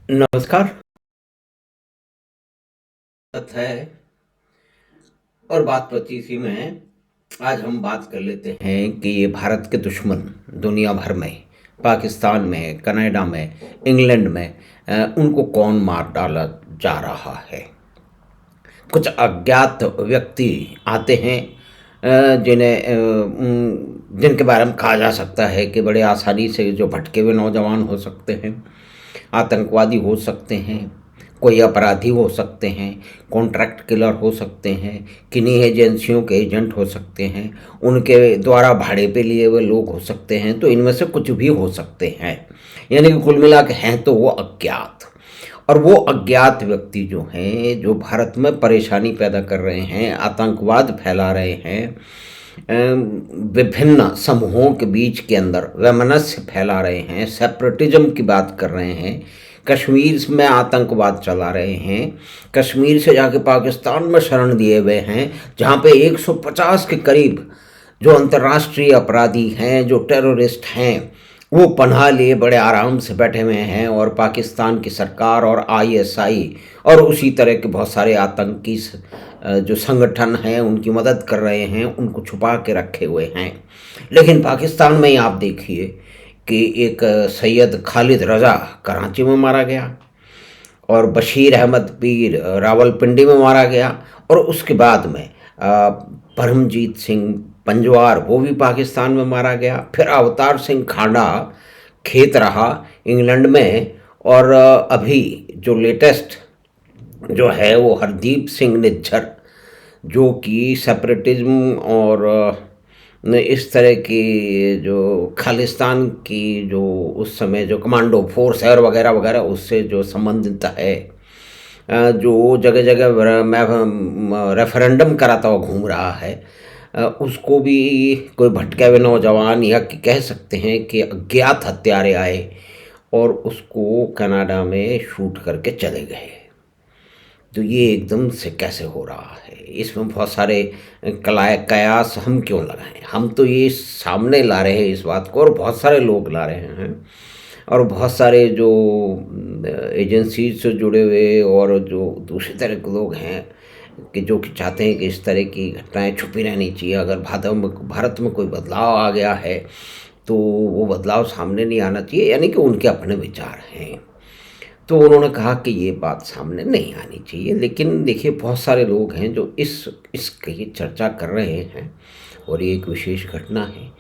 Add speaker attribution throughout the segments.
Speaker 1: नमस्कार। है और बात पची सी में आज हम बात कर लेते हैं कि ये भारत के दुश्मन दुनिया भर में, पाकिस्तान में, कनाडा में, इंग्लैंड में उनको कौन मार डाला जा रहा है। कुछ अज्ञात व्यक्ति आते हैं जिनके बारे में कहा जा सकता है कि बड़े आसानी से जो भटके हुए नौजवान हो सकते हैं, आतंकवादी हो सकते हैं, कोई अपराधी हो सकते हैं, कॉन्ट्रैक्ट किलर हो सकते हैं, किन्हीं एजेंसियों के एजेंट हो सकते हैं, उनके द्वारा भाड़े पे लिए हुए लोग हो सकते हैं। तो इनमें से कुछ भी हो सकते हैं, यानी कि कुल मिला के हैं तो वो अज्ञात। और वो अज्ञात व्यक्ति जो हैं, जो भारत में परेशानी पैदा कर रहे हैं, आतंकवाद फैला रहे हैं, विभिन्न समूहों के बीच के अंदर वैमनस्य फैला रहे हैं, सेपरेटिज्म की बात कर रहे हैं, कश्मीर में आतंकवाद चला रहे हैं, कश्मीर से जाके पाकिस्तान में शरण दिए हुए हैं, जहाँ पे 150 के करीब जो अंतर्राष्ट्रीय अपराधी हैं, जो टेररिस्ट हैं, वो पनाह लिए बड़े आराम से बैठे हुए हैं। और पाकिस्तान की सरकार और आईएसआई और उसी तरह के बहुत सारे आतंकी जो संगठन हैं उनकी मदद कर रहे हैं, उनको छुपा के रखे हुए हैं। लेकिन पाकिस्तान में ही आप देखिए कि एक सैयद खालिद रज़ा कराची में मारा गया और बशीर अहमद पीर रावलपिंडी में मारा गया, और उसके बाद में परमजीत सिंह पंजवार वो भी पाकिस्तान में मारा गया। फिर अवतार सिंह खांडा खेत रहा इंग्लैंड में, और अभी जो लेटेस्ट जो है वो हरदीप सिंह निज्जर, जो कि सेपरेटिज्म और इस तरह की जो खालिस्तान की जो उस समय जो कमांडो फोर्स है और वगैरह वगैरह उससे जो संबंधित है, जो जगह जगह मैं रेफरेंडम कराता हुआ घूम रहा है, उसको भी कोई भटके हुए नौजवान या कह सकते हैं कि अज्ञात हत्यारे आए और उसको कनाडा में शूट करके चले गए। तो ये एकदम से कैसे हो रहा है, इसमें बहुत सारे कयास हम क्यों लगाएं। हम तो ये सामने ला रहे हैं इस बात को, और बहुत सारे लोग ला रहे हैं, और बहुत सारे जो एजेंसीज से जुड़े हुए और जो दूसरी तरह के लोग हैं कि जो कि चाहते हैं कि इस तरह की घटनाएं छुपी रहनी चाहिए। अगर भारत में कोई बदलाव आ गया है तो वो बदलाव सामने नहीं आना चाहिए, यानी कि उनके अपने विचार हैं। तो उन्होंने कहा कि ये बात सामने नहीं आनी चाहिए। लेकिन देखिए, बहुत सारे लोग हैं जो इसकी चर्चा कर रहे हैं, और ये एक विशेष घटना है।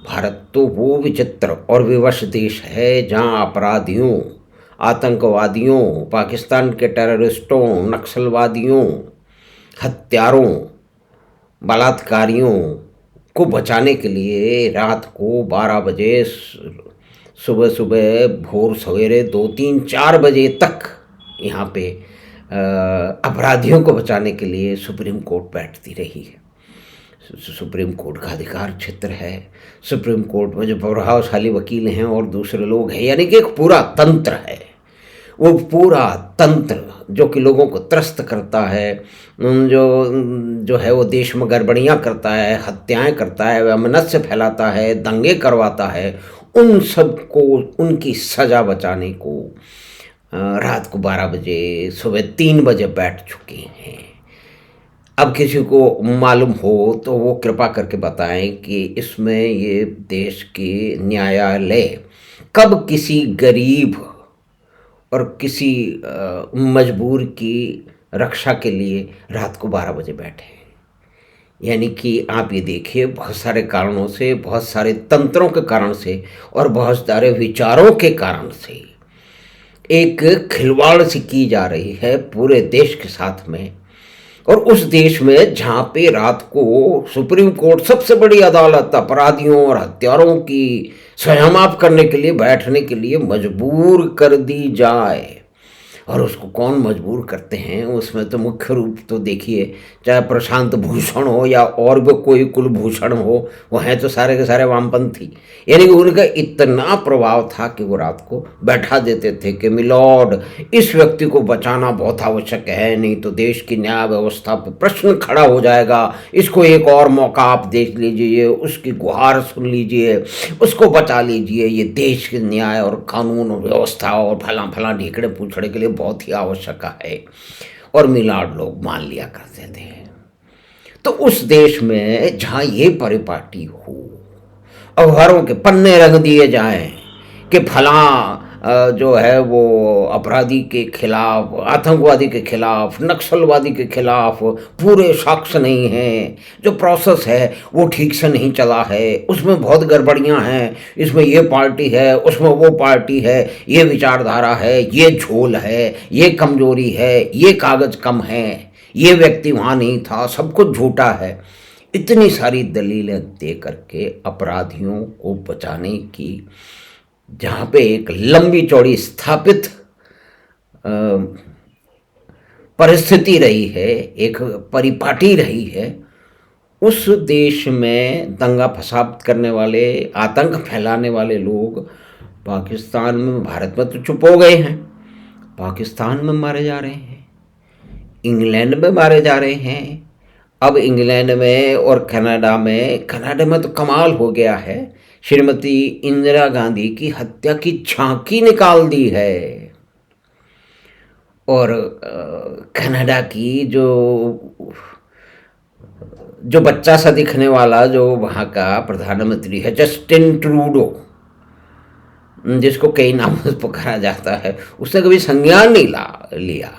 Speaker 1: भारत तो वो विचित्र और विवश देश है जहाँ अपराधियों, आतंकवादियों, पाकिस्तान के टेररिस्टों, नक्सलवादियों, हत्यारों, बलात्कारियों को बचाने के लिए रात को 12 बजे, सुबह सुबह, भोर सवेरे 2, 3, 4 बजे तक यहाँ पे अपराधियों को बचाने के लिए सुप्रीम कोर्ट बैठती रही है। सुप्रीम कोर्ट का अधिकार क्षेत्र है। सुप्रीम कोर्ट में जो प्रभावशाली वकील हैं और दूसरे लोग हैं, यानी कि एक पूरा तंत्र है। वो पूरा तंत्र जो कि लोगों को त्रस्त करता है, जो जो है वो देश में गड़बड़ियाँ करता है, हत्याएं करता है, वैमनस्य फैलाता है, दंगे करवाता है, उन सब को, उनकी सज़ा बचाने को रात को 12 बजे, सुबह 3 बजे बैठ चुके हैं। अब किसी को मालूम हो तो वो कृपा करके बताएं कि इसमें ये देश के न्यायालय कब किसी गरीब और किसी मजबूर की रक्षा के लिए रात को 12 बजे बैठे। यानी कि आप ये देखिए, बहुत सारे कारणों से, बहुत सारे तंत्रों के कारण से और बहुत सारे विचारों के कारण से एक खिलवाड़ सी की जा रही है पूरे देश के साथ में। और उस देश में जहाँ पे रात को सुप्रीम कोर्ट, सबसे बड़ी अदालत, अपराधियों और हत्यारों की सजा माफ करने के लिए, बैठने के लिए मजबूर कर दी जाए, और उसको कौन मजबूर करते हैं, उसमें तो मुख्य रूप तो देखिए, चाहे प्रशांत भूषण हो या और भी कोई कुलभूषण हो, वो हैं तो सारे के सारे वामपंथी। यानी कि उनका इतना प्रभाव था कि वो रात को बैठा देते थे कि मिलॉर्ड, इस व्यक्ति को बचाना बहुत आवश्यक है, नहीं तो देश की न्याय व्यवस्था पर प्रश्न खड़ा हो जाएगा, इसको एक और मौका आप देख लीजिए, उसकी गुहार सुन लीजिए, उसको बचा लीजिए, ये देश के न्याय और कानून और व्यवस्था और फला फला ढीकड़े पूछड़े के लिए बहुत ही आवश्यक है। और मिलाड लोग मान लिया करते थे। तो उस देश में जहाँ ये परिपाटी हो, अखबारों के पन्ने रंग दिए जाएं कि फला जो है वो अपराधी के खिलाफ, आतंकवादी के खिलाफ, नक्सलवादी के खिलाफ पूरे साक्ष्य नहीं हैं, जो प्रोसेस है वो ठीक से नहीं चला है, उसमें बहुत गड़बड़ियां हैं, इसमें ये पार्टी है, उसमें वो पार्टी है, ये विचारधारा है, ये झोल है, ये कमजोरी है, ये कागज कम है, ये व्यक्ति वहाँ नहीं था, सब कुछ झूठा है। इतनी सारी दलीलें दे करके अपराधियों को बचाने की जहाँ पे एक लंबी चौड़ी स्थापित परिस्थिति रही है, एक परिपाटी रही है, उस देश में दंगा फसाद करने वाले, आतंक फैलाने वाले लोग पाकिस्तान में, भारत में तो चुप हो गए हैं, पाकिस्तान में मारे जा रहे हैं, इंग्लैंड में मारे जा रहे हैं। अब इंग्लैंड में और कनाडा में तो कमाल हो गया है, श्रीमती इंदिरा गांधी की हत्या की झांकी निकाल दी है। और कनाडा की जो बच्चा सा दिखने वाला जो वहाँ का प्रधानमंत्री है, जस्टिन ट्रूडो, जिसको कई नामों से पुकारा जाता है, उसने कभी संज्ञान नहीं लिया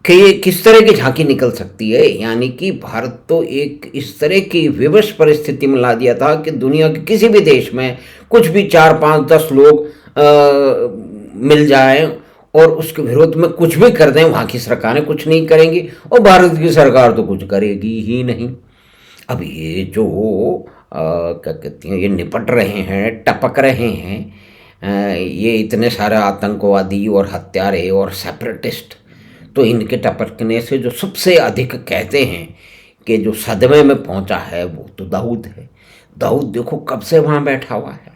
Speaker 1: कि ये किस तरह की झांकी निकल सकती है। यानी कि भारत तो एक इस तरह की विवश परिस्थिति में ला दिया था कि दुनिया के किसी भी देश में कुछ भी 4, 5, 10 लोग मिल जाएं और उसके विरोध में कुछ भी कर दें, वहाँ की सरकारें कुछ नहीं करेंगी और भारत की सरकार तो कुछ करेगी ही नहीं। अब ये जो क्या कहती हैं, ये निपट रहे हैं, टपक रहे हैं, ये इतने सारे आतंकवादी और हत्यारे और सेपरेटिस्ट, तो इनके टपकने से जो सबसे अधिक कहते हैं कि जो सदमे में पहुंचा है वो तो दाऊद है। दाऊद देखो कब से वहाँ बैठा हुआ है,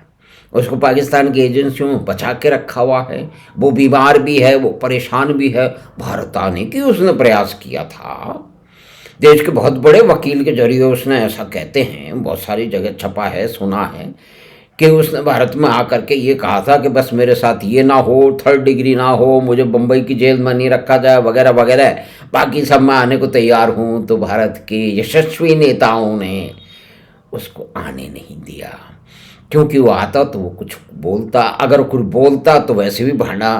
Speaker 1: उसको पाकिस्तान की एजेंसियों में बचा के रखा हुआ है, वो बीमार भी है, वो परेशान भी है। भारत आने की उसने प्रयास किया था, देश के बहुत बड़े वकील के जरिए उसने, ऐसा कहते हैं, बहुत सारी जगह छपा है, सुना है कि उसने भारत में आकर के ये कहा था कि बस मेरे साथ ये ना हो, 3rd डिग्री ना हो, मुझे बम्बई की जेल में नहीं रखा जाए, वगैरह वगैरह, बाकी सब मैं आने को तैयार हूँ। तो भारत के यशस्वी नेताओं ने उसको आने नहीं दिया, क्योंकि वो आता तो वो कुछ बोलता, अगर कुछ बोलता तो वैसे भी भांडा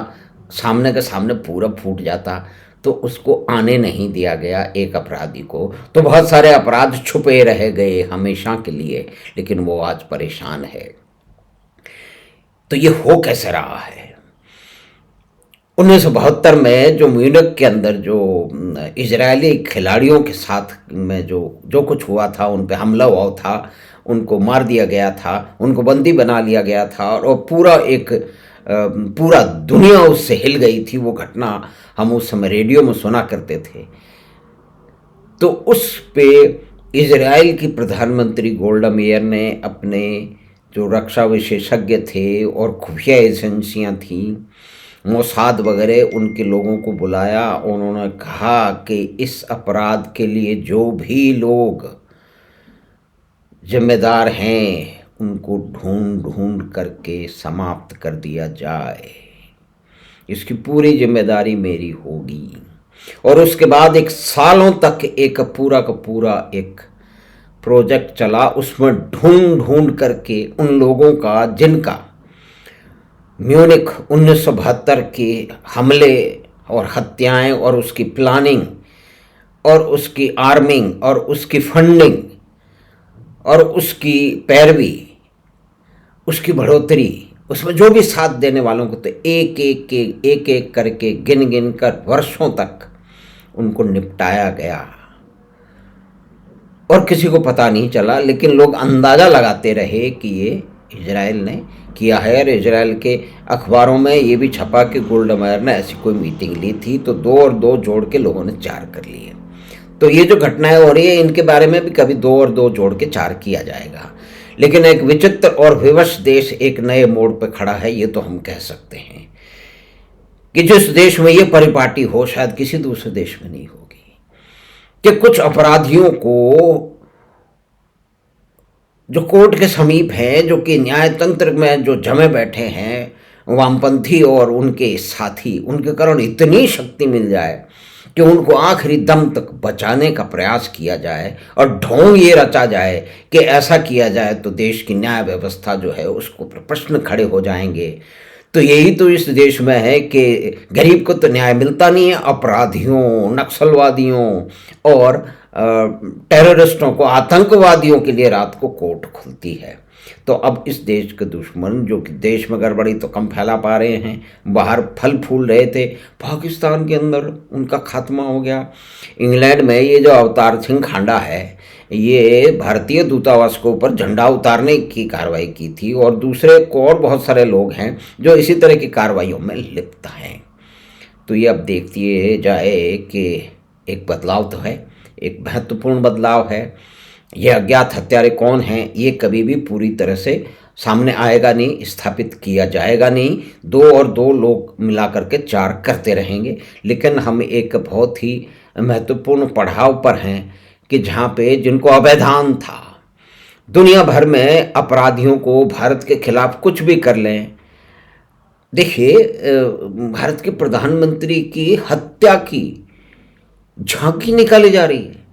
Speaker 1: सामने के सामने पूरा फूट जाता, तो उसको आने नहीं दिया गया एक अपराधी को। तो बहुत सारे अपराध छुपे रह गए हमेशा के लिए, लेकिन वो आज परेशान है। तो ये हो कैसे रहा है? 1972 में जो म्यूनिख के अंदर जो इजरायली खिलाड़ियों के साथ में जो कुछ हुआ था, उन पे हमला हुआ था, उनको मार दिया गया था, उनको बंदी बना लिया गया था, और पूरा दुनिया उससे हिल गई थी। वो घटना हम उस समय रेडियो में सुना करते थे। तो उस पे इजराइल की प्रधानमंत्री गोल्डा मेयर ने अपने जो रक्षा विशेषज्ञ थे और खुफिया एजेंसियां थी, मोसाद वगैरह, उनके लोगों को बुलाया। उन्होंने कहा कि इस अपराध के लिए जो भी लोग जिम्मेदार हैं उनको ढूंढ ढूंढ करके समाप्त कर दिया जाए, इसकी पूरी जिम्मेदारी मेरी होगी। और उसके बाद एक सालों तक एक पूरा का पूरा एक प्रोजेक्ट चला, उसमें ढूंढ ढूंढ करके उन लोगों का जिनका म्यूनिख 1972 के हमले और हत्याएं और उसकी प्लानिंग और उसकी आर्मिंग और उसकी फंडिंग और उसकी पैरवी, उसकी बढ़ोतरी, उसमें जो भी साथ देने वालों को, तो एक एक करके गिन गिन कर वर्षों तक उनको निपटाया गया और किसी को पता नहीं चला। लेकिन लोग अंदाज़ा लगाते रहे कि ये इजराइल ने किया है, और इजराइल के अखबारों में ये भी छपा कि गोल्डमेयर ने ऐसी कोई मीटिंग ली थी, तो 2 और 2 जोड़ के लोगों ने 4 कर लिए। तो ये जो घटनाएं हो रही है इनके बारे में भी कभी 2 और 2 जोड़ के 4 किया जाएगा। लेकिन एक विचित्र और विवश देश एक नए मोड़ पर खड़ा है, ये तो हम कह सकते हैं कि जिस देश में ये परिपाटी हो शायद किसी दूसरे देश में नहीं होगी, कि कुछ अपराधियों को जो कोर्ट के समीप हैं, जो कि न्याय तंत्र में जो जमे बैठे हैं वामपंथी और उनके साथी, उनके कारण इतनी शक्ति मिल जाए कि उनको आखिरी दम तक बचाने का प्रयास किया जाए और ढोंग ये रचा जाए कि ऐसा किया जाए तो देश की न्याय व्यवस्था जो है उसको पर प्रश्न खड़े हो जाएंगे। तो यही तो इस देश में है कि गरीब को तो न्याय मिलता नहीं है, अपराधियों, नक्सलवादियों और टेररिस्टों को, आतंकवादियों के लिए रात को कोर्ट खुलती है। तो अब इस देश के दुश्मन जो कि देश में गड़बड़ी तो कम फैला पा रहे हैं, बाहर फल फूल रहे थे, पाकिस्तान के अंदर उनका खात्मा हो गया। इंग्लैंड में ये जो अवतार सिंह खांडा है, ये भारतीय दूतावास के ऊपर झंडा उतारने की कार्रवाई की थी, और दूसरे को और बहुत सारे लोग हैं जो इसी तरह की कार्रवाइयों में लिप्त हैं। तो ये अब देखते जाए कि एक बदलाव तो है, एक महत्वपूर्ण बदलाव है। ये अज्ञात हत्यारे कौन हैं ये कभी भी पूरी तरह से सामने आएगा नहीं, स्थापित किया जाएगा नहीं। 2 और 2 लोग मिला करके 4 करते रहेंगे। लेकिन हम एक बहुत ही महत्वपूर्ण पड़ाव पर हैं कि जहाँ पे जिनको अवैधान था, दुनिया भर में अपराधियों को भारत के खिलाफ कुछ भी कर लें। देखिए, भारत के प्रधानमंत्री की हत्या की झांकी निकाली जा रही है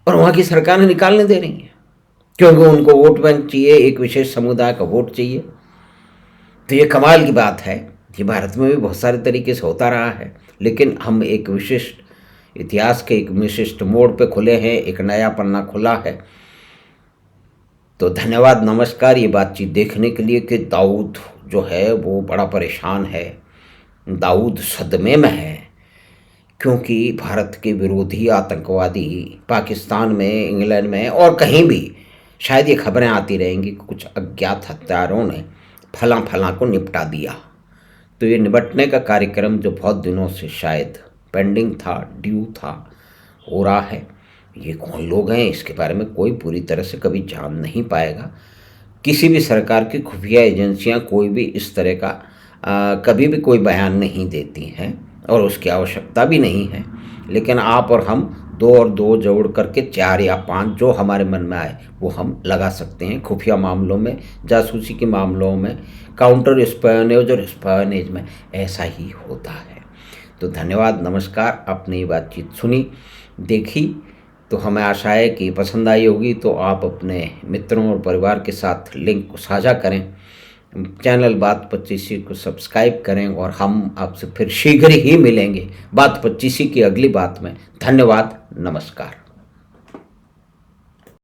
Speaker 1: और वहाँ की सरकार निकालने दे रही है, क्योंकि उनको वोट बैंक चाहिए, एक विशेष समुदाय का वोट चाहिए। तो ये कमाल की बात है। ये भारत में भी बहुत सारे तरीके से होता रहा है, लेकिन हम एक विशिष्ट इतिहास के एक विशिष्ट मोड़ पे खुले हैं, एक नया पन्ना खुला है। तो धन्यवाद, नमस्कार, ये बातचीत देखने के लिए कि दाऊद जो है वो बड़ा परेशान है, दाऊद सदमे में है, क्योंकि भारत के विरोधी आतंकवादी पाकिस्तान में, इंग्लैंड में और कहीं भी शायद ये खबरें आती रहेंगी कि कुछ अज्ञात हत्यारों ने फला फला को निपटा दिया। तो ये निपटने का कार्यक्रम जो बहुत दिनों से शायद पेंडिंग था, ड्यू था, हो रहा है। ये कौन लोग हैं इसके बारे में कोई पूरी तरह से कभी जान नहीं पाएगा। किसी भी सरकार की खुफिया एजेंसियां कोई भी इस तरह का कभी भी कोई बयान नहीं देती हैं और उसकी आवश्यकता भी नहीं है। लेकिन आप और हम 2 और 2 जोड़ करके 4 या 5 जो हमारे मन में आए वो हम लगा सकते हैं। खुफिया मामलों में, जासूसी के मामलों में, काउंटर स्पायोनेज और स्पायोनेज में ऐसा ही होता है। तो धन्यवाद, नमस्कार। आपने ये बातचीत सुनी, देखी, तो हमें आशा है कि पसंद आई होगी। तो आप अपने मित्रों और परिवार के साथ लिंक को साझा करें, चैनल बात 25 को सब्सक्राइब करें, और हम आपसे फिर शीघ्र ही मिलेंगे बात 25 की अगली बात में। धन्यवाद, नमस्कार।